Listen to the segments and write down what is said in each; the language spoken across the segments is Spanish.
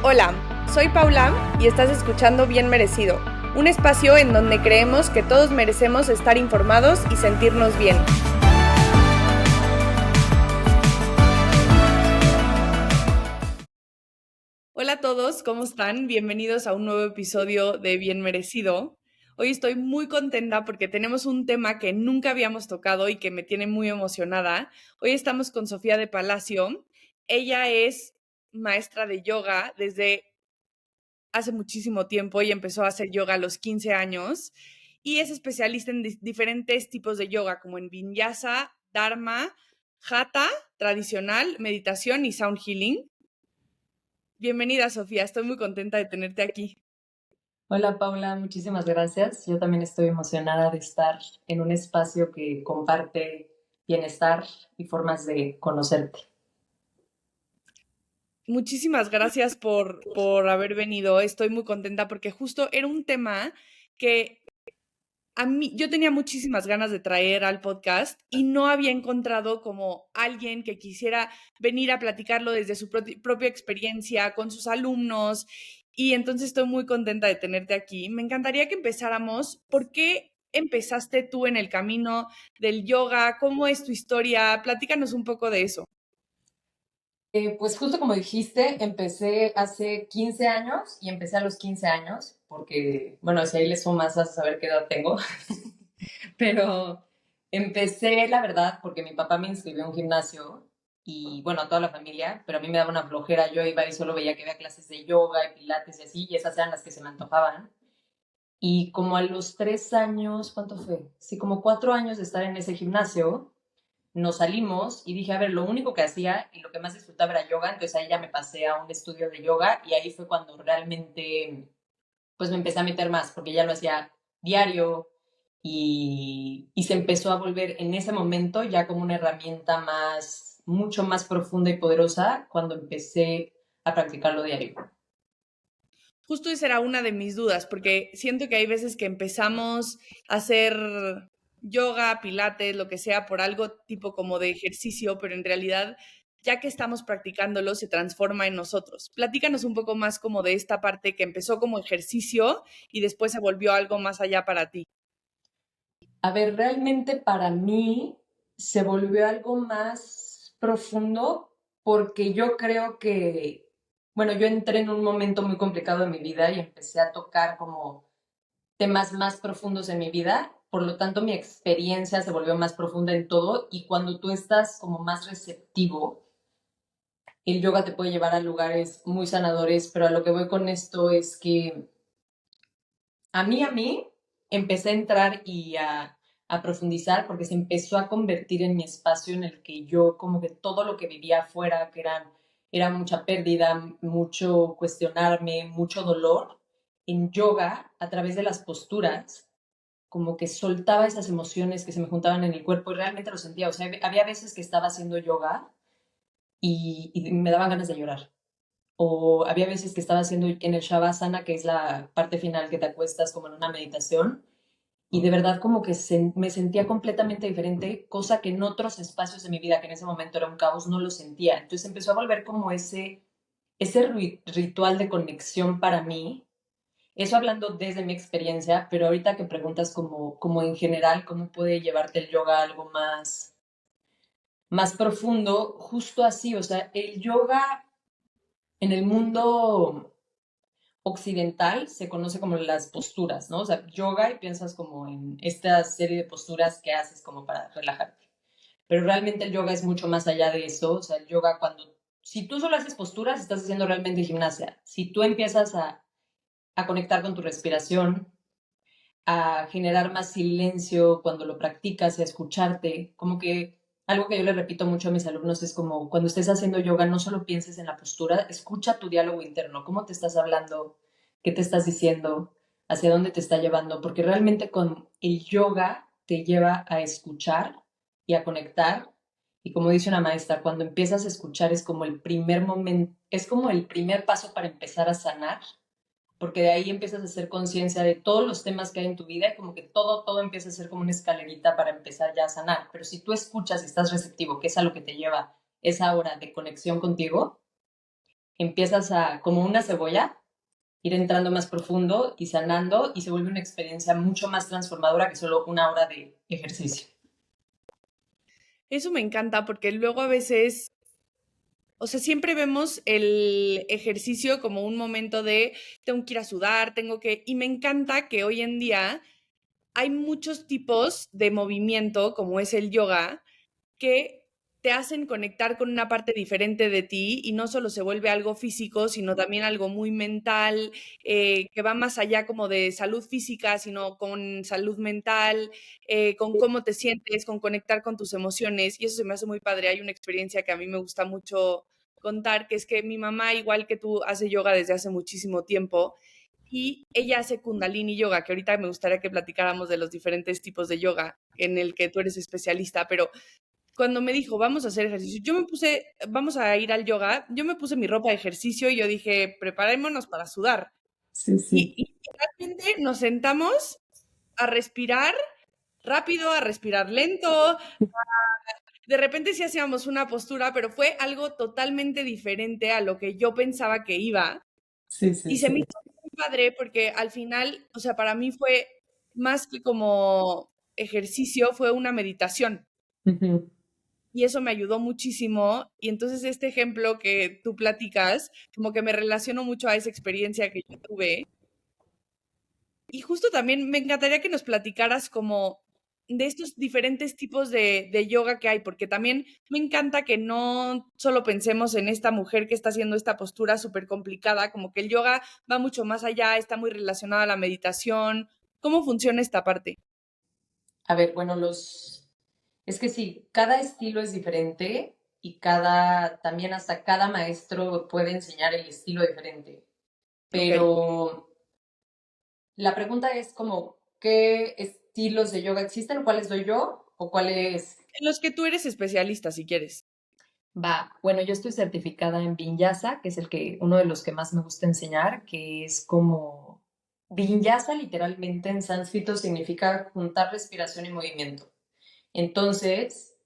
Hola, soy Paula y estás escuchando Bien Merecido, un espacio en donde creemos que todos merecemos estar informados y sentirnos bien. Hola a todos, ¿cómo están? Bienvenidos a un nuevo episodio de Bien Merecido. Hoy estoy muy contenta porque tenemos un tema que nunca habíamos tocado y que me tiene muy emocionada. Hoy estamos con Sofía de Palacio. Ella es maestra de yoga desde hace muchísimo tiempo y empezó a hacer yoga a los 15 años y es especialista en diferentes tipos de yoga como en vinyasa, dharma, hatha, tradicional, meditación y sound healing. Bienvenida, Sofía, estoy muy contenta de tenerte aquí. Hola Paula, muchísimas gracias. Yo también estoy emocionada de estar en un espacio que comparte bienestar y formas de conocerte. Muchísimas gracias por haber venido. Estoy muy contenta porque justo era un tema que a mí, yo tenía muchísimas ganas de traer al podcast y no había encontrado como alguien que quisiera venir a platicarlo desde su propia experiencia con sus alumnos y entonces estoy muy contenta de tenerte aquí. Me encantaría que empezáramos. ¿Por qué empezaste tú en el camino del yoga? ¿Cómo es tu historia? Platícanos un poco de eso. Pues justo como dijiste, empecé hace 15 años y empecé a los 15 años porque, bueno, si ahí le sumas vas a saber qué edad tengo, pero empecé, la verdad, porque mi papá me inscribió a un gimnasio y, bueno, a toda la familia, pero a mí me daba una flojera, yo iba y solo veía que había clases de yoga y pilates y así, y esas eran las que se me antojaban. Y como a los 3 años, ¿cuánto fue? Sí, como 4 años de estar en ese gimnasio, nos salimos y dije, a ver, lo único que hacía y lo que más disfrutaba era yoga, entonces ahí ya me pasé a un estudio de yoga y ahí fue cuando realmente pues me empecé a meter más, porque ya lo hacía diario y se empezó a volver en ese momento ya como una herramienta más, mucho más profunda y poderosa cuando empecé a practicarlo diario. Justo esa era una de mis dudas, porque siento que hay veces que empezamos a hacer yoga, pilates, lo que sea, por algo tipo como de ejercicio, pero en realidad, ya que estamos practicándolo, se transforma en nosotros. Platícanos un poco más como de esta parte que empezó como ejercicio y después se volvió algo más allá para ti. A ver, realmente para mí se volvió algo más profundo porque yo creo que, bueno, yo entré en un momento muy complicado de mi vida y empecé a tocar como temas más profundos en mi vida, por lo tanto mi experiencia se volvió más profunda en todo y cuando tú estás como más receptivo, el yoga te puede llevar a lugares muy sanadores, pero a lo que voy con esto es que a mí, empecé a entrar y a profundizar porque se empezó a convertir en mi espacio en el que yo como que todo lo que vivía afuera, era mucha pérdida, mucho cuestionarme, mucho dolor, en yoga, a través de las posturas, como que soltaba esas emociones que se me juntaban en el cuerpo y realmente lo sentía. O sea, había veces que estaba haciendo yoga y me daban ganas de llorar. O había veces que estaba haciendo en el Shavasana, que es la parte final que te acuestas como en una meditación, y de verdad como que me sentía completamente diferente, cosa que en otros espacios de mi vida, que en ese momento era un caos, no lo sentía. Entonces empezó a volver como ese ritual de conexión para mí. Eso hablando desde mi experiencia, pero ahorita que preguntas como en general, cómo puede llevarte el yoga a algo más profundo, justo así, o sea, el yoga en el mundo occidental se conoce como las posturas, ¿no? O sea, yoga y piensas como en esta serie de posturas que haces como para relajarte. Pero realmente el yoga es mucho más allá de eso. O sea, el yoga si tú solo haces posturas, estás haciendo realmente gimnasia. Si tú empiezas a conectar con tu respiración, a generar más silencio cuando lo practicas, a escucharte, como que algo que yo le repito mucho a mis alumnos es como cuando estés haciendo yoga, no solo pienses en la postura, escucha tu diálogo interno, cómo te estás hablando, qué te estás diciendo, hacia dónde te está llevando, porque realmente con el yoga te lleva a escuchar y a conectar. Y como dice una maestra, cuando empiezas a escuchar es como el primer momento, es como el primer paso para empezar a sanar, porque de ahí empiezas a hacer conciencia de todos los temas que hay en tu vida y como que todo empieza a ser como una escalerita para empezar ya a sanar. Pero si tú escuchas y estás receptivo, que es a lo que te lleva esa hora de conexión contigo, empiezas a, como una cebolla, ir entrando más profundo y sanando y se vuelve una experiencia mucho más transformadora que solo una hora de ejercicio. Eso me encanta porque luego a veces, o sea, siempre vemos el ejercicio como un momento de tengo que ir a sudar, tengo que... Y me encanta que hoy en día hay muchos tipos de movimiento, como es el yoga, que te hacen conectar con una parte diferente de ti y no solo se vuelve algo físico, sino también algo muy mental, que va más allá como de salud física, sino con salud mental, con cómo te sientes, con conectar con tus emociones. Y eso se me hace muy padre. Hay una experiencia que a mí me gusta mucho contar, que es que mi mamá, igual que tú, hace yoga desde hace muchísimo tiempo y ella hace Kundalini Yoga, que ahorita me gustaría que platicáramos de los diferentes tipos de yoga en el que tú eres especialista, pero cuando me dijo, vamos a hacer ejercicio, yo me puse, vamos a ir al yoga, yo me puse mi ropa de ejercicio y yo dije, preparémonos para sudar. Sí, sí. Y realmente nos sentamos a respirar rápido, a respirar lento. De repente sí hacíamos una postura, pero fue algo totalmente diferente a lo que yo pensaba que iba. Sí, sí, Y se me sí. hizo muy padre porque al final, o sea, para mí fue más que como ejercicio, fue una meditación. Ujú. Y eso me ayudó muchísimo. Y entonces este ejemplo que tú platicas, como que me relaciono mucho a esa experiencia que yo tuve. Y justo también me encantaría que nos platicaras como de estos diferentes tipos de yoga que hay, porque también me encanta que no solo pensemos en esta mujer que está haciendo esta postura súper complicada, como que el yoga va mucho más allá, está muy relacionado a la meditación. ¿Cómo funciona esta parte? A ver, bueno, es que sí, cada estilo es diferente y también hasta cada maestro puede enseñar el estilo diferente. Ok. Pero la pregunta es como, ¿qué estilos de yoga existen? ¿Cuáles doy yo? ¿O cuáles? En los que tú eres especialista, si quieres. Va, bueno, yo estoy certificada en Vinyasa, que es uno de los que más me gusta enseñar, que es como Vinyasa literalmente en sánscrito significa juntar respiración y movimiento. Entonces,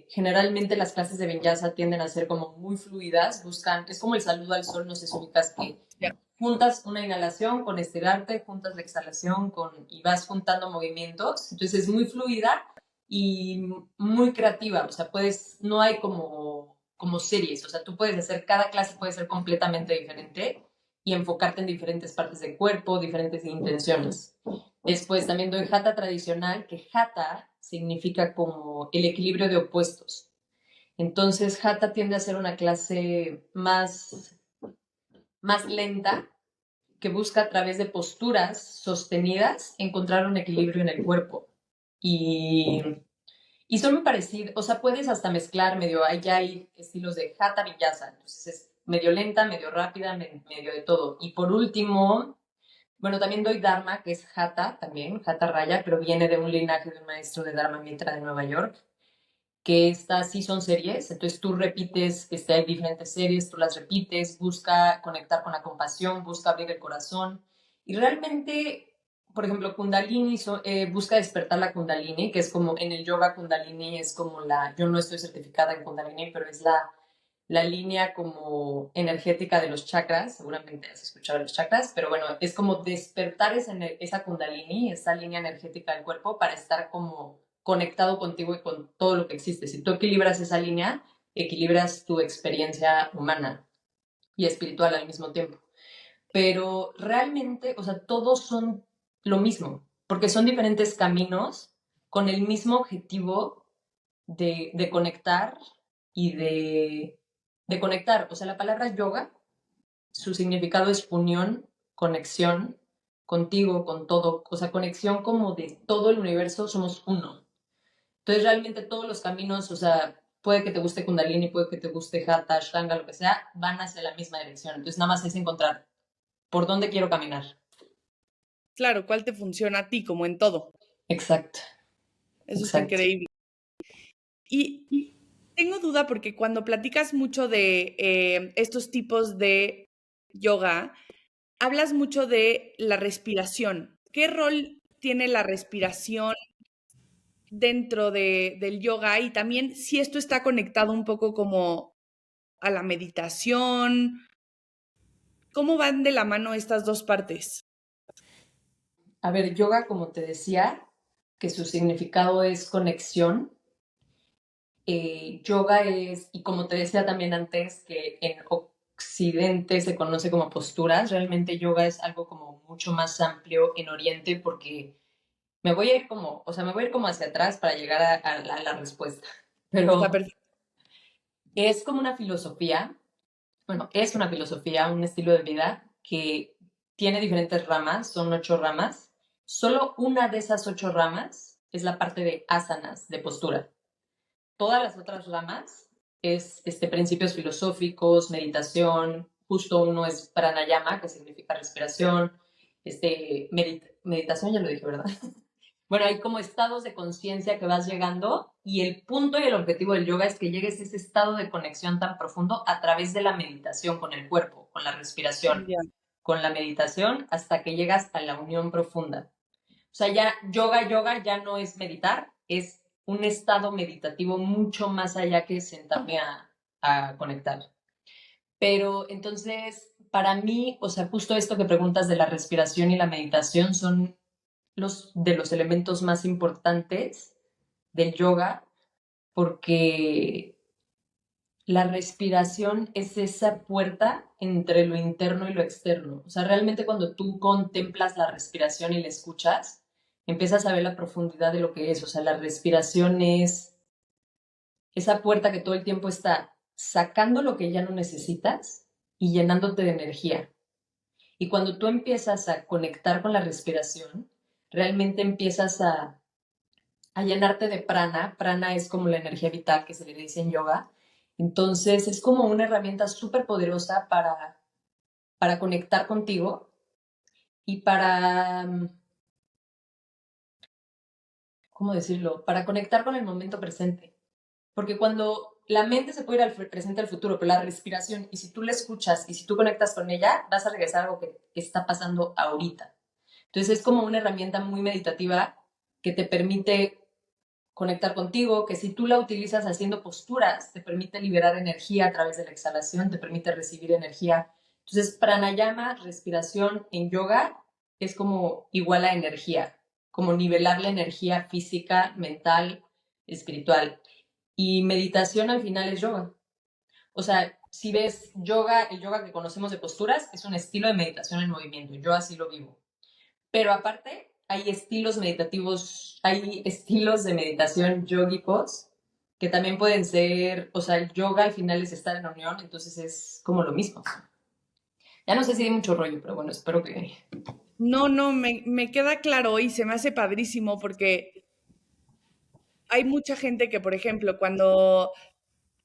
generalmente las clases de Vinyasa tienden a ser como muy fluidas, es como el saludo al sol, no sé si ubicas que Ya. juntas una inhalación con estirarte, juntas la exhalación y vas juntando movimientos. Entonces es muy fluida y muy creativa. O sea, no hay como series. O sea, tú puedes hacer, cada clase puede ser completamente diferente y enfocarte en diferentes partes del cuerpo, diferentes intenciones. Después también doy Hatha tradicional, que Hatha significa como el equilibrio de opuestos. Entonces, Hatha tiende a ser una clase más lenta, que busca a través de posturas sostenidas encontrar un equilibrio en el cuerpo. Y, y son muy parecidos, o sea, puedes hasta mezclar medio, ya hay estilos de Hatha Vinyasa, entonces es medio lenta, medio rápida, medio de todo. Y por último, bueno, también doy Dharma, que es Hatha también, Hatha Raya, pero viene de un linaje de un maestro de Dharma Mitra de Nueva York, que estas sí son series, entonces tú repites, hay diferentes series, tú las repites, busca conectar con la compasión, busca abrir el corazón y realmente, por ejemplo, Kundalini busca despertar la Kundalini, que es como en el yoga Kundalini es como yo no estoy certificada en Kundalini, pero es la línea como energética de los chakras, seguramente has escuchado de los chakras, pero bueno, es como despertar esa Kundalini, esa línea energética del cuerpo para estar como conectado contigo y con todo lo que existe. Si tú equilibras esa línea, equilibras tu experiencia humana y espiritual al mismo tiempo. Pero realmente, o sea, todos son lo mismo, porque son diferentes caminos con el mismo objetivo de conectar y de conectar. O sea, la palabra yoga, su significado es unión, conexión contigo, con todo, o sea, conexión como de todo el universo, somos uno. Entonces, realmente todos los caminos, o sea, puede que te guste Kundalini, puede que te guste Hatha, Ashtanga, lo que sea, van hacia la misma dirección. Entonces, nada más es encontrar por dónde quiero caminar. Claro, ¿cuál te funciona a ti, como en todo? Exacto, Eso está exacto. increíble. Y tengo duda porque cuando platicas mucho de estos tipos de yoga, hablas mucho de la respiración. ¿Qué rol tiene la respiración dentro del yoga? Y también si esto está conectado un poco como a la meditación. ¿Cómo van de la mano estas dos partes? A ver, yoga, como te decía, que su significado es conexión. Yoga es, y como te decía también antes, que en Occidente se conoce como posturas, realmente yoga es algo como mucho más amplio en Oriente porque me voy a ir como, o sea, me voy a ir como hacia atrás para llegar a la respuesta. Está Pero perfecto. es como una filosofía, bueno, es una filosofía, un estilo de vida que tiene diferentes ramas, son 8 ramas. Solo una de esas 8 ramas es la parte de asanas, de postura. Todas las otras ramas es principios filosóficos, meditación, justo uno es pranayama, que significa respiración, meditación, ya lo dije, ¿verdad? Bueno, hay como estados de conciencia que vas llegando y el punto y el objetivo del yoga es que llegues a ese estado de conexión tan profundo a través de la meditación con el cuerpo, con la respiración, Ya. con la meditación hasta que llegas a la unión profunda. O sea, ya yoga ya no es meditar, es un estado meditativo mucho más allá que sentarme a conectar. Pero entonces, para mí, o sea, justo esto que preguntas de la respiración y la meditación son de los elementos más importantes del yoga, porque la respiración es esa puerta entre lo interno y lo externo. O sea, realmente cuando tú contemplas la respiración y la escuchas, empiezas a ver la profundidad de lo que es. O sea, la respiración es esa puerta que todo el tiempo está sacando lo que ya no necesitas y llenándote de energía. Y cuando tú empiezas a conectar con la respiración, realmente empiezas a llenarte de prana. Prana es como la energía vital que se le dice en yoga. Entonces es como una herramienta súper poderosa para conectar contigo y ¿cómo decirlo? Para conectar con el momento presente. Porque cuando la mente se puede ir al presente, al futuro, pero la respiración, y si tú la escuchas y si tú conectas con ella, vas a regresar a algo que está pasando ahorita. Entonces es como una herramienta muy meditativa que te permite conectar contigo, que si tú la utilizas haciendo posturas, te permite liberar energía a través de la exhalación, te permite recibir energía. Entonces, pranayama, respiración en yoga, es como igual a energía, como nivelar la energía física, mental, espiritual. Y meditación al final es yoga. O sea, si ves yoga, el yoga que conocemos de posturas es un estilo de meditación en movimiento. Yo así lo vivo. Pero aparte, hay estilos meditativos, hay estilos de meditación yógicos que también pueden ser, o sea, el yoga al final es estar en unión, entonces es como lo mismo. Ya no sé si hay mucho rollo, pero bueno, espero que... No, no, me queda claro y se me hace padrísimo porque hay mucha gente que, por ejemplo, cuando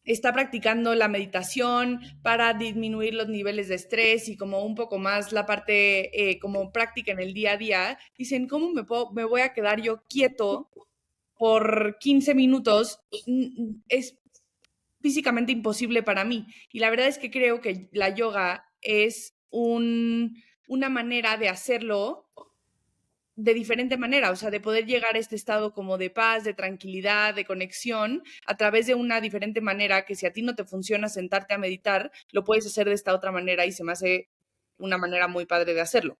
está practicando la meditación para disminuir los niveles de estrés y como un poco más la parte como práctica en el día a día, dicen, ¿cómo me voy a quedar yo quieto por 15 minutos? Es físicamente imposible para mí. Y la verdad es que creo que la yoga es una manera de hacerlo de diferente manera, o sea, de poder llegar a este estado como de paz, de tranquilidad, de conexión, a través de una diferente manera que si a ti no te funciona sentarte a meditar, lo puedes hacer de esta otra manera y se me hace una manera muy padre de hacerlo.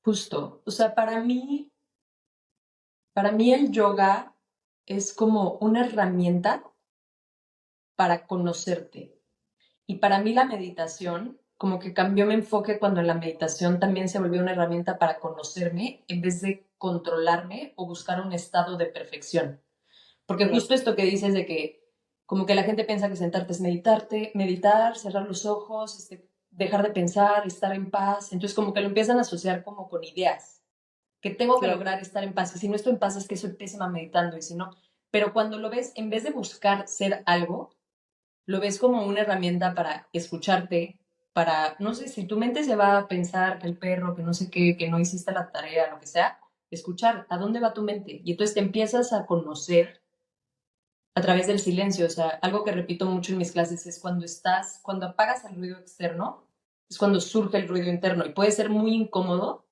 Justo, o sea, para mí el yoga es como una herramienta para conocerte. Y para mí la meditación, como que cambió mi enfoque cuando en la meditación también se volvió una herramienta para conocerme en vez de controlarme o buscar un estado de perfección. Porque Claro. justo esto que dices de que como que la gente piensa que sentarte es meditarte, meditar, cerrar los ojos, dejar de pensar, estar en paz. Entonces como que lo empiezan a asociar como con ideas, que tengo que Claro. lograr estar en paz. Y si no estoy en paz es que soy pésima meditando y si no. Pero cuando lo ves, en vez de buscar ser algo, lo ves como una herramienta para escucharte, para, no sé, si tu mente se va a pensar que el perro, que no sé qué, que no hiciste la tarea, lo que sea, escuchar a dónde va tu mente. Y entonces te empiezas a conocer a través del silencio. O sea, algo que repito mucho en mis clases es cuando apagas el ruido externo, es cuando surge el ruido interno y puede ser muy incómodo,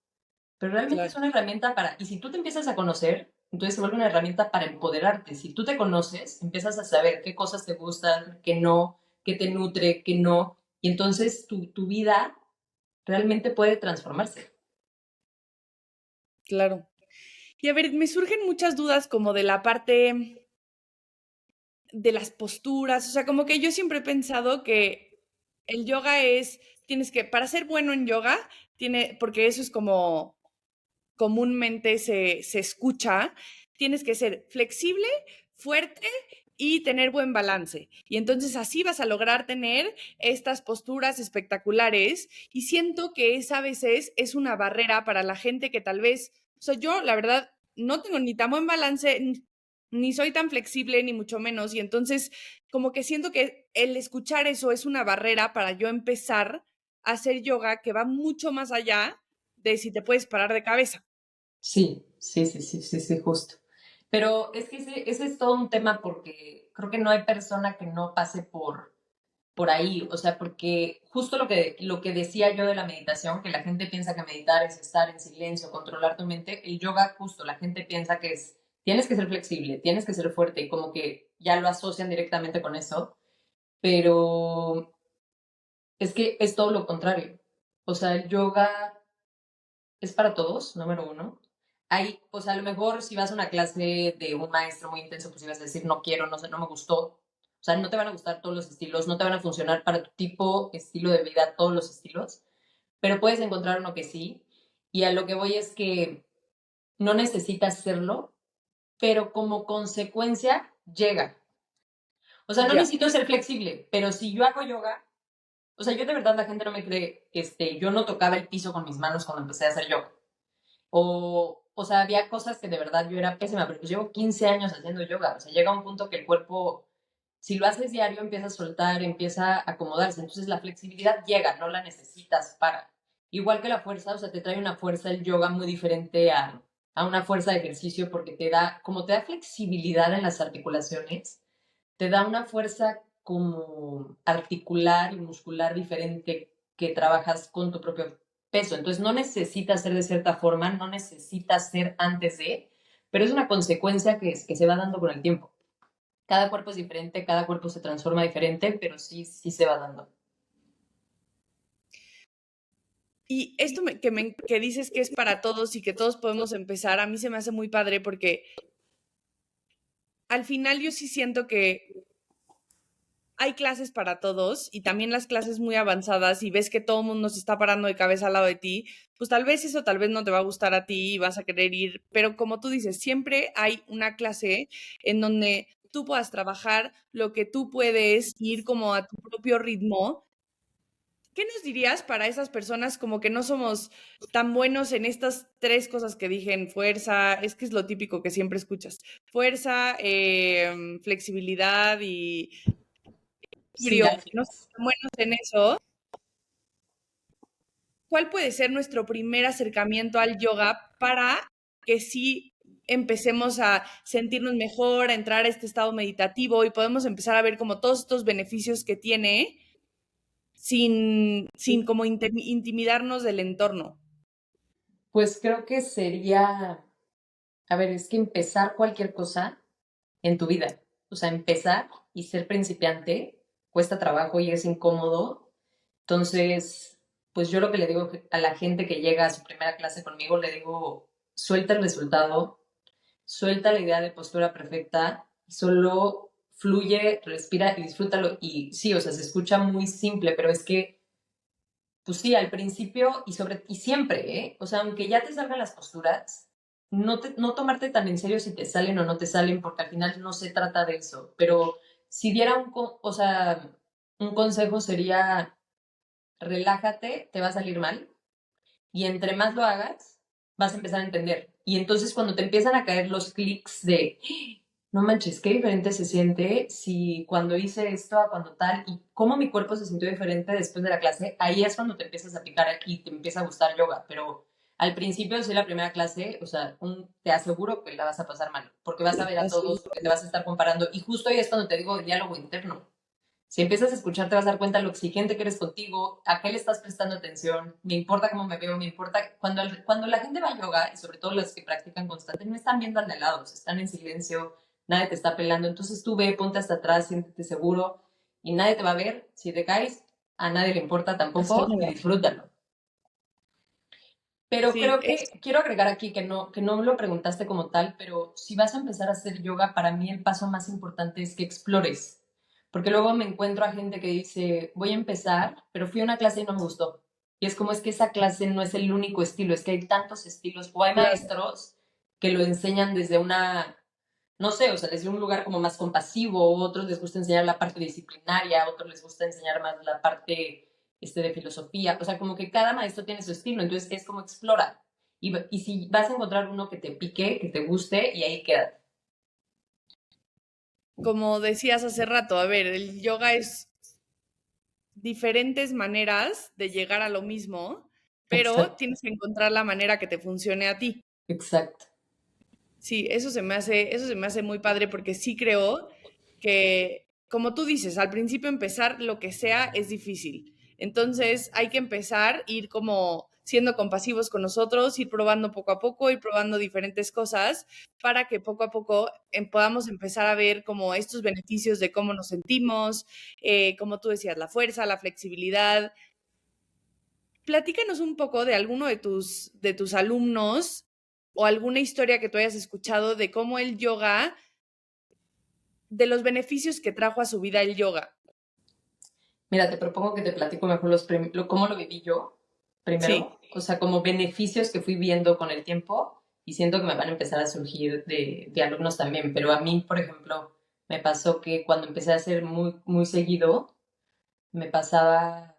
pero realmente es Claro. una herramienta para, y si tú te empiezas a conocer, entonces se vuelve una herramienta para empoderarte. Si tú te conoces, empiezas a saber qué cosas te gustan, qué no, qué te nutre, qué no, y entonces tu vida realmente puede transformarse. Claro. Y a ver, me surgen muchas dudas como de la parte de las posturas, o sea, como que yo siempre he pensado que el yoga es, tienes que, para ser bueno en yoga, porque eso es como comúnmente se escucha, tienes que ser flexible, fuerte y tener buen balance. Y entonces así vas a lograr tener estas posturas espectaculares y siento que esa a veces es una barrera para la gente que tal vez, o sea, yo la verdad no tengo ni tan buen balance, ni soy tan flexible, ni mucho menos. Y entonces como que siento que el escuchar eso es una barrera para yo empezar a hacer yoga que va mucho más allá de si te puedes parar de cabeza. Sí, sí, sí, sí, sí, sí, justo. Pero es que ese es todo un tema porque creo que no hay persona que no pase por ahí, o sea, porque justo lo que decía yo de la meditación, que la gente piensa que meditar es estar en silencio, controlar tu mente, el yoga justo, la gente piensa que es, tienes que ser flexible, tienes que ser fuerte y como que ya lo asocian directamente con eso, pero es que es todo lo contrario. O sea, el yoga es para todos, número uno. Hay, o sea, a lo mejor si vas a una clase de un maestro muy intenso, pues ibas a decir, no quiero, no sé, no me gustó. O sea, no te van a gustar todos los estilos, no te van a funcionar para tu tipo, estilo de vida, todos los estilos, pero puedes encontrar uno que sí. Y a lo que voy es que no necesitas hacerlo, pero como consecuencia llega. O sea, no Ya. necesito ser flexible, pero si yo hago yoga, o sea, yo de verdad la gente no me cree, yo no tocaba el piso con mis manos cuando empecé a hacer yoga. O sea, había cosas que de verdad yo era pésima, pero pues llevo 15 años haciendo yoga. O sea, llega un punto que el cuerpo, si lo haces diario, empieza a soltar, empieza a acomodarse. Entonces la flexibilidad llega, no la necesitas para. Igual que la fuerza, o sea, te trae una fuerza el yoga muy diferente a una fuerza de ejercicio porque te da, como te da flexibilidad en las articulaciones, te da una fuerza como articular y muscular diferente que trabajas con tu propio peso. Entonces no necesitas ser de cierta forma, no necesitas ser antes de, pero es una consecuencia que se va dando con el tiempo. Cada cuerpo es diferente, cada cuerpo se transforma diferente, pero sí, sí se va dando. Y esto que dices que es para todos y que todos podemos empezar, a mí se me hace muy padre porque al final yo sí siento que hay clases para todos y también las clases muy avanzadas y ves que todo el mundo se está parando de cabeza al lado de ti, pues tal vez eso tal vez no te va a gustar a ti y vas a querer ir, pero como tú dices, siempre hay una clase en donde tú puedas trabajar lo que tú puedes ir como a tu propio ritmo. ¿Qué nos dirías para esas personas como que no somos tan buenos en estas tres cosas que dije, en fuerza, es que es lo típico que siempre escuchas, fuerza, flexibilidad y Sí, equilibrio, que no somos tan buenos en eso? ¿Cuál puede ser nuestro primer acercamiento al yoga para que sí empecemos a sentirnos mejor, a entrar a este estado meditativo y podemos empezar a ver como todos estos beneficios que tiene sin como intimidarnos del entorno? pues creo que sería, a ver, es que empezar cualquier cosa en tu vida, o sea, empezar y ser principiante cuesta trabajo y es incómodo. Entonces, pues yo lo que le digo a la gente que llega a su primera clase conmigo, le digo, suelta el resultado, suelta la idea de postura perfecta, solo fluye, respira y disfrútalo. Y sí, o sea, se escucha muy simple, pero es que, pues sí, al principio y siempre, ¿eh? O sea, aunque ya te salgan las posturas, no tomarte tan en serio si te salen o no te salen, porque al final no se trata de eso. Pero si diera o sea, un consejo sería relájate, te va a salir mal y entre más lo hagas, vas a empezar a entender. Y entonces cuando te empiezan a caer los clics de, no manches, qué diferente se siente si cuando hice esto a cuando tal y cómo mi cuerpo se sintió diferente después de la clase, ahí es cuando te empiezas a picar y te empieza a gustar yoga, pero al principio, si es la primera clase, o sea, te aseguro que la vas a pasar mal, porque vas a ver a Así. todos, porque te vas a estar comparando, y justo ahí es cuando te digo diálogo interno. Si empiezas a escuchar, te vas a dar cuenta de lo exigente que eres contigo, a qué le estás prestando atención, me importa cómo me veo, me importa. Cuando la gente va a yoga, y sobre todo los que practican constante, no están viendo al de lado, están en silencio, nadie te está pelando. Entonces tú ve, ponte hasta atrás, siéntete seguro y nadie te va a ver. Si te caes, a nadie le importa Así. tampoco y disfrútalo. Pero Sí, creo que quiero agregar aquí que no me lo preguntaste como tal, pero si vas a empezar a hacer yoga, para mí el paso más importante es que explores. Porque luego me encuentro a gente que dice, voy a empezar, pero fui a una clase y no me gustó. Y es como es que esa clase no es el único estilo, es que hay tantos estilos, o hay claro. maestros que lo enseñan desde una, no sé, o sea, desde un lugar como más compasivo, otros les gusta enseñar la parte disciplinaria, otros les gusta enseñar más la parte de filosofía, o sea, como que cada maestro tiene su estilo, entonces es como explora. Y si vas a encontrar uno que te pique, que te guste, y ahí quédate. Como decías hace rato, a ver, el yoga es diferentes maneras de llegar a lo mismo, pero Exacto, tienes que encontrar la manera que te funcione a ti. exacto. Sí, eso se me hace muy padre porque sí creo que, como tú dices, al principio empezar lo que sea es difícil. Entonces hay que empezar, ir como siendo compasivos con nosotros, ir probando poco a poco, ir probando diferentes cosas para que poco a poco podamos empezar a ver como estos beneficios de cómo nos sentimos, como tú decías, la fuerza, la flexibilidad. Platícanos un poco de alguno de tus alumnos o alguna historia que tú hayas escuchado de cómo el yoga, de los beneficios que trajo a su vida el yoga. Mira, te propongo que te platico mejor cómo lo viví yo, Sí, primero, o sea, como beneficios que fui viendo con el tiempo y siento que me van a empezar a surgir de alumnos también, pero a mí, por ejemplo, me pasó que cuando empecé a hacer muy seguido, me pasaba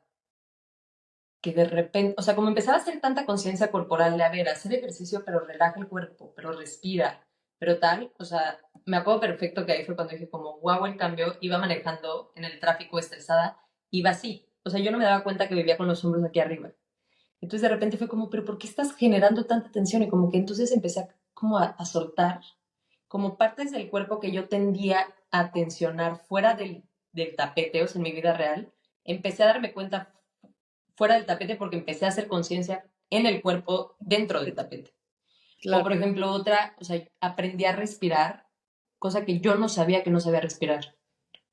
que de repente, o sea, como empezaba a hacer tanta conciencia corporal de, a ver, hacer ejercicio, pero relaja el cuerpo, pero respira, pero tal, o sea, me acuerdo perfecto que ahí fue cuando dije como, wow, el cambio, iba manejando en el tráfico estresada, iba así, o sea, yo no me daba cuenta que vivía con los hombros aquí arriba. Entonces de repente fue como, pero ¿por qué estás generando tanta tensión? Y como que entonces empecé como a soltar, como partes del cuerpo que yo tendía a tensionar fuera del tapete, o sea, en mi vida real, empecé a darme cuenta fuera del tapete porque empecé a hacer conciencia en el cuerpo dentro del tapete. O por claro. ejemplo, otra, o sea, aprendí a respirar, cosa que yo no sabía que no sabía respirar.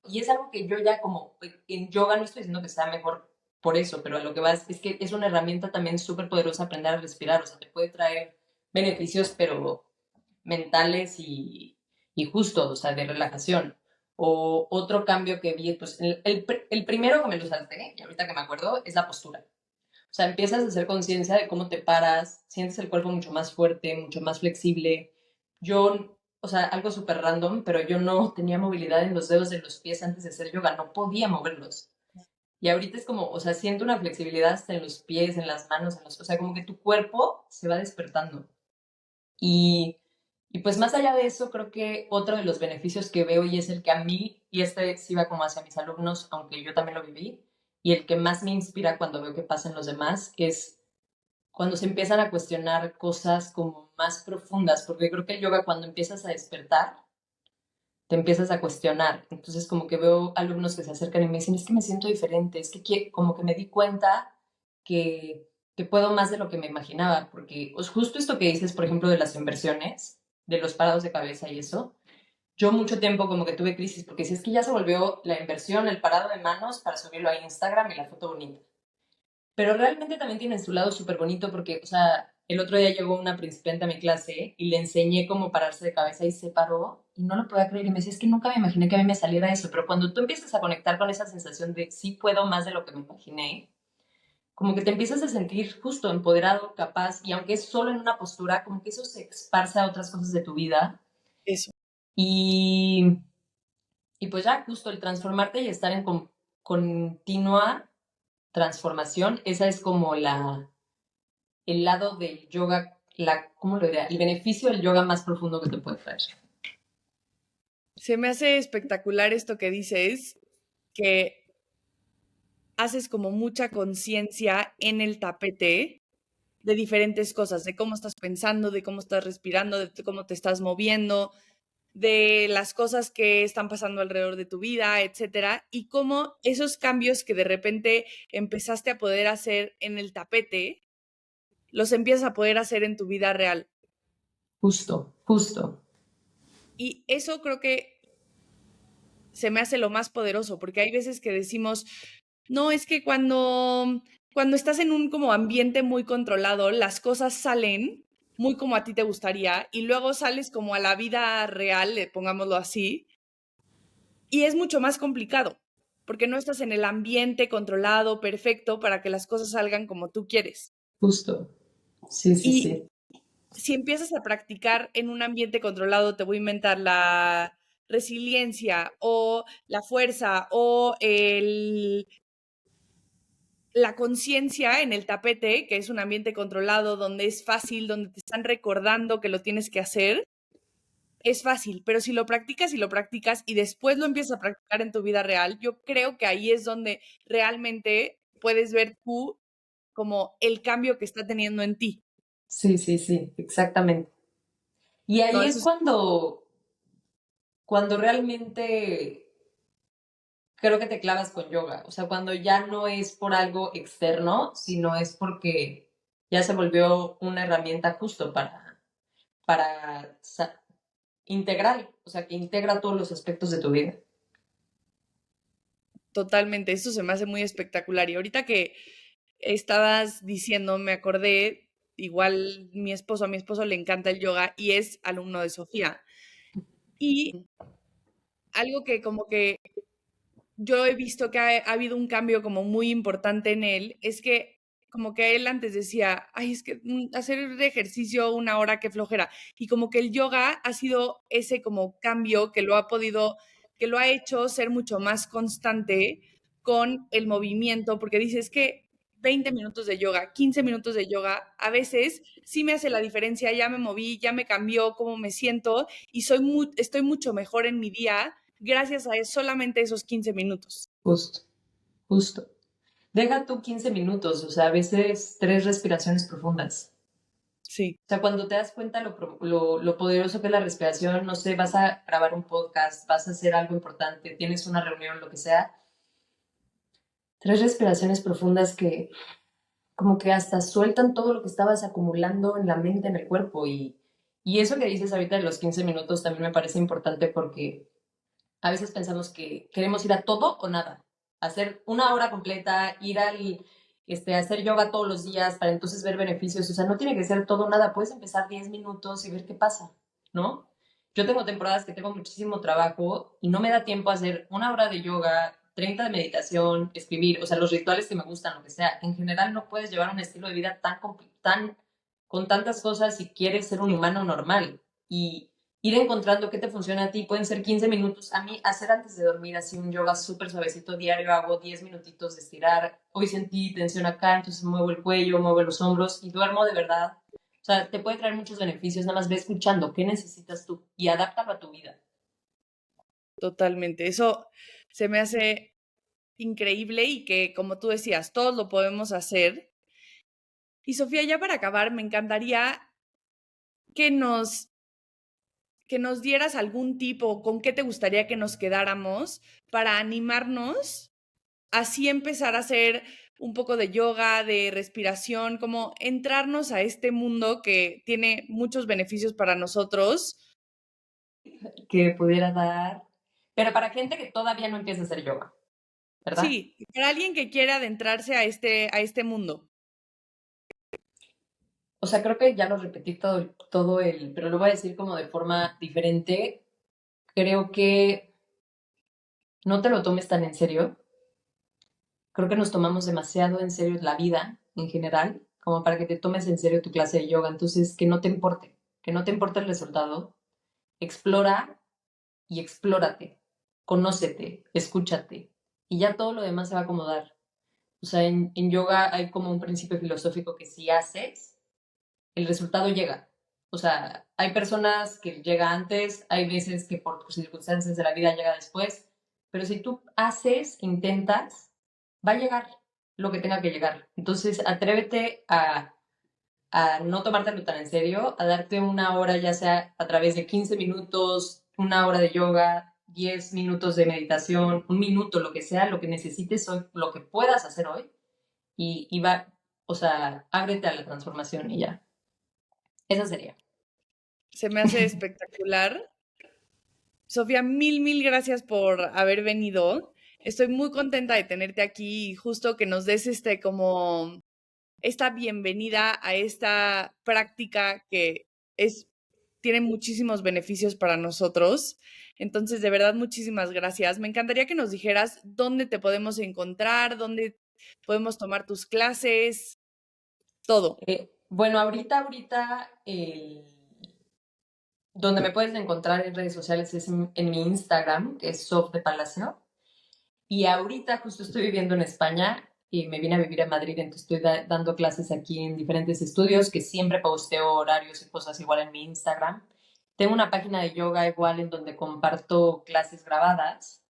Y es algo que yo ya como en yoga no estoy diciendo que sea mejor por eso, pero a lo que vas es que es una herramienta también súper poderosa aprender a respirar, o sea, te puede traer beneficios, pero mentales y justos, o sea, de relajación. O otro cambio que vi, pues el primero que me lo salté, y ahorita que me acuerdo, es la postura. O sea, empiezas a hacer conciencia de cómo te paras, sientes el cuerpo mucho más fuerte, mucho más flexible. Yo, o sea, algo súper random, pero yo no tenía movilidad en los dedos de los pies antes de hacer yoga, no podía moverlos. Y ahorita es como, o sea, siento una flexibilidad hasta en los pies, en las manos, o sea, como que tu cuerpo se va despertando. Y, y pues más allá de eso, creo que otro de los beneficios que veo y es el que a mí, y este sí va como hacia mis alumnos, aunque yo también lo viví, y el que más me inspira cuando veo que pasa en los demás, es cuando se empiezan a cuestionar cosas como más profundas, porque creo que el yoga cuando empiezas a despertar, te empiezas a cuestionar. Entonces como que veo alumnos que se acercan y me dicen, es que me siento diferente, es que como que me di cuenta que puedo más de lo que me imaginaba, porque pues, justo esto que dices, por ejemplo, de las inversiones, de los parados de cabeza y eso, yo mucho tiempo como que tuve crisis, porque si es que ya se volvió la inversión, el parado de manos para subirlo a Instagram y la foto bonita. Pero realmente también tiene su lado súper bonito porque, o sea, el otro día llegó una principiante a mi clase y le enseñé cómo pararse de cabeza y se paró y no lo podía creer y me decía, es que nunca me imaginé que a mí me saliera eso, pero cuando tú empiezas a conectar con esa sensación de sí puedo más de lo que me imaginé, como que te empiezas a sentir justo empoderado, capaz y aunque es solo en una postura, como que eso se esparce a otras cosas de tu vida Eso. y, y pues ya justo el transformarte y estar en continua transformación, esa es como el lado del yoga, ¿cómo lo diría? El beneficio del yoga más profundo que te puede traer. Se me hace espectacular esto que dices, que haces como mucha conciencia en el tapete de diferentes cosas, de cómo estás pensando, de cómo estás respirando, de cómo te estás moviendo, de las cosas que están pasando alrededor de tu vida, etcétera, y cómo esos cambios que de repente empezaste a poder hacer en el tapete, los empiezas a poder hacer en tu vida real. Justo, justo. Y eso creo que se me hace lo más poderoso, porque hay veces que decimos, no, es que cuando cuando estás en un como ambiente muy controlado, las cosas salen muy como a ti te gustaría y luego sales como a la vida real, pongámoslo así, y es mucho más complicado, porque no estás en el ambiente controlado, perfecto, para que las cosas salgan como tú quieres. Justo. Sí, sí, Y sí. si empiezas a practicar en un ambiente controlado, te voy a inventar la resiliencia o la fuerza o la conciencia en el tapete, que es un ambiente controlado, donde es fácil, donde te están recordando que lo tienes que hacer, es fácil, pero si lo practicas y lo practicas y después lo empiezas a practicar en tu vida real, yo creo que ahí es donde realmente puedes ver tú como el cambio que está teniendo en ti. Sí, sí, sí, exactamente. Y No, ahí eso es es cuando realmente creo que te clavas con yoga. O sea, cuando ya no es por algo externo, sino es porque ya se volvió una herramienta justo para integral, o sea, que integra todos los aspectos de tu vida. totalmente, eso se me hace muy espectacular. Y ahorita que estabas diciendo, me acordé, igual a mi esposo le encanta el yoga y es alumno de Sofía. Y algo que como que yo he visto que ha habido un cambio como muy importante en él, es que como que él antes decía, ay, es que hacer ejercicio 1 hora, qué flojera. Y como que el yoga ha sido ese como cambio que lo ha hecho ser mucho más constante con el movimiento, porque dices que 20 minutos de yoga, 15 minutos de yoga, a veces sí me hace la diferencia, ya me moví, ya me cambió cómo me siento y estoy mucho mejor en mi día gracias a solamente esos 15 minutos. Justo, justo. Deja tú 15 minutos, o sea, a veces 3 respiraciones profundas. Sí, O sea, cuando te das cuenta lo poderoso que es la respiración, no sé, vas a grabar un podcast, vas a hacer algo importante, tienes una reunión, lo que sea, 3 respiraciones profundas que como que hasta sueltan todo lo que estabas acumulando en la mente, en el cuerpo. Y eso que dices ahorita de los 15 minutos también me parece importante porque a veces pensamos que queremos ir a todo o nada, hacer 1 hora completa, ir a hacer yoga todos los días para entonces ver beneficios. O sea, no tiene que ser todo o nada, puedes empezar 10 minutos y ver qué pasa, ¿no? Yo tengo temporadas que tengo muchísimo trabajo y no me da tiempo a hacer 1 hora de yoga, 30 de meditación, escribir, o sea, los rituales que me gustan, lo que sea. En general no puedes llevar un estilo de vida con tantas cosas si quieres ser un sí, humano normal. Y ir encontrando qué te funciona a ti. Pueden ser 15 minutos. A mí, hacer antes de dormir así un yoga súper suavecito diario, hago 10 minutitos de estirar. Hoy sentí tensión acá, entonces muevo el cuello, muevo los hombros y duermo de verdad. O sea, te puede traer muchos beneficios. Nada más ve escuchando qué necesitas tú y adáptalo a tu vida. totalmente. Eso se me hace increíble y que, como tú decías, todos lo podemos hacer. Y Sofía, ya para acabar, me encantaría que nos, que nos dieras algún tipo, con qué te gustaría que nos quedáramos para animarnos, así empezar a hacer un poco de yoga, de respiración, como entrarnos a este mundo que tiene muchos beneficios para nosotros. Que pudiera dar. Pero para gente que todavía no empieza a hacer yoga, ¿verdad? Sí, para alguien que quiera adentrarse a este mundo. O sea, creo que ya lo repetí pero lo voy a decir como de forma diferente. Creo que no te lo tomes tan en serio. Creo que nos tomamos demasiado en serio la vida en general, como para que te tomes en serio tu clase de yoga. Entonces, que no te importe el resultado. Explora y explórate, conócete, escúchate, y ya todo lo demás se va a acomodar. O sea, en yoga hay como un principio filosófico que si haces, el resultado llega. O sea, hay personas que llega antes, hay veces que por circunstancias de la vida llega después, pero si tú haces, intentas, va a llegar lo que tenga que llegar. Entonces, atrévete a no tomártelo tan en serio, a darte 1 hora, ya sea a través de 15 minutos, 1 hora de yoga, 10 minutos de meditación, 1 minuto, lo que sea, lo que necesites hoy, lo que puedas hacer hoy, y va, o sea, ábrete a la transformación y ya. Esa sería. Se me hace espectacular. Sofía, mil gracias por haber venido. Estoy muy contenta de tenerte aquí y justo que nos des como esta bienvenida a esta práctica que es, tiene muchísimos beneficios para nosotros. Entonces, de verdad, muchísimas gracias. Me encantaría que nos dijeras dónde te podemos encontrar, dónde podemos tomar tus clases, todo. Bueno, donde me puedes encontrar en redes sociales es en mi Instagram, que es Sof de Palacio. Y ahorita justo estoy viviendo en España y me vine a vivir a Madrid, entonces estoy dando clases aquí en diferentes estudios que siempre posteo horarios y cosas igual en mi Instagram. Tengo una página de yoga igual en donde comparto clases grabadas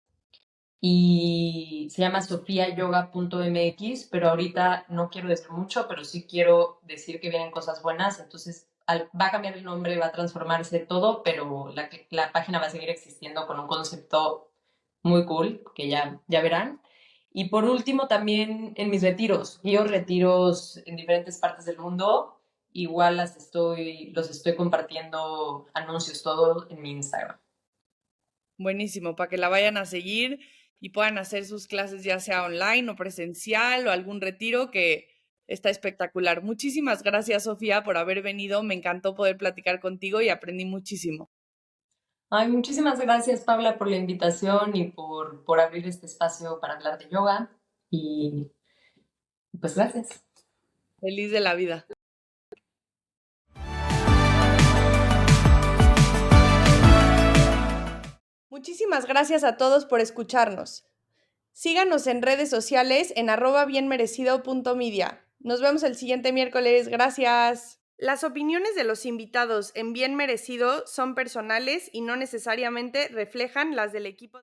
y se llama sofiayoga.mx, pero ahorita no quiero decir mucho, pero sí quiero decir que vienen cosas buenas, entonces va a cambiar el nombre, va a transformarse todo, pero la página va a seguir existiendo con un concepto muy cool, que ya verán. Y por último, también en mis retiros, yo retiros en diferentes partes del mundo, igual los estoy compartiendo anuncios todo en mi Instagram. Buenísimo, para que la vayan a seguir y puedan hacer sus clases ya sea online o presencial o algún retiro que está espectacular. Muchísimas gracias, Sofía, por haber venido. Me encantó poder platicar contigo y aprendí muchísimo. Ay, muchísimas gracias, Paula, por la invitación y por abrir este espacio para hablar de yoga. Y pues gracias. Feliz de la vida. Muchísimas gracias a todos por escucharnos. Síganos en redes sociales en @bienmerecido.media. Nos vemos el siguiente miércoles. Gracias. Las opiniones de los invitados en Bien Merecido son personales y no necesariamente reflejan las del equipo.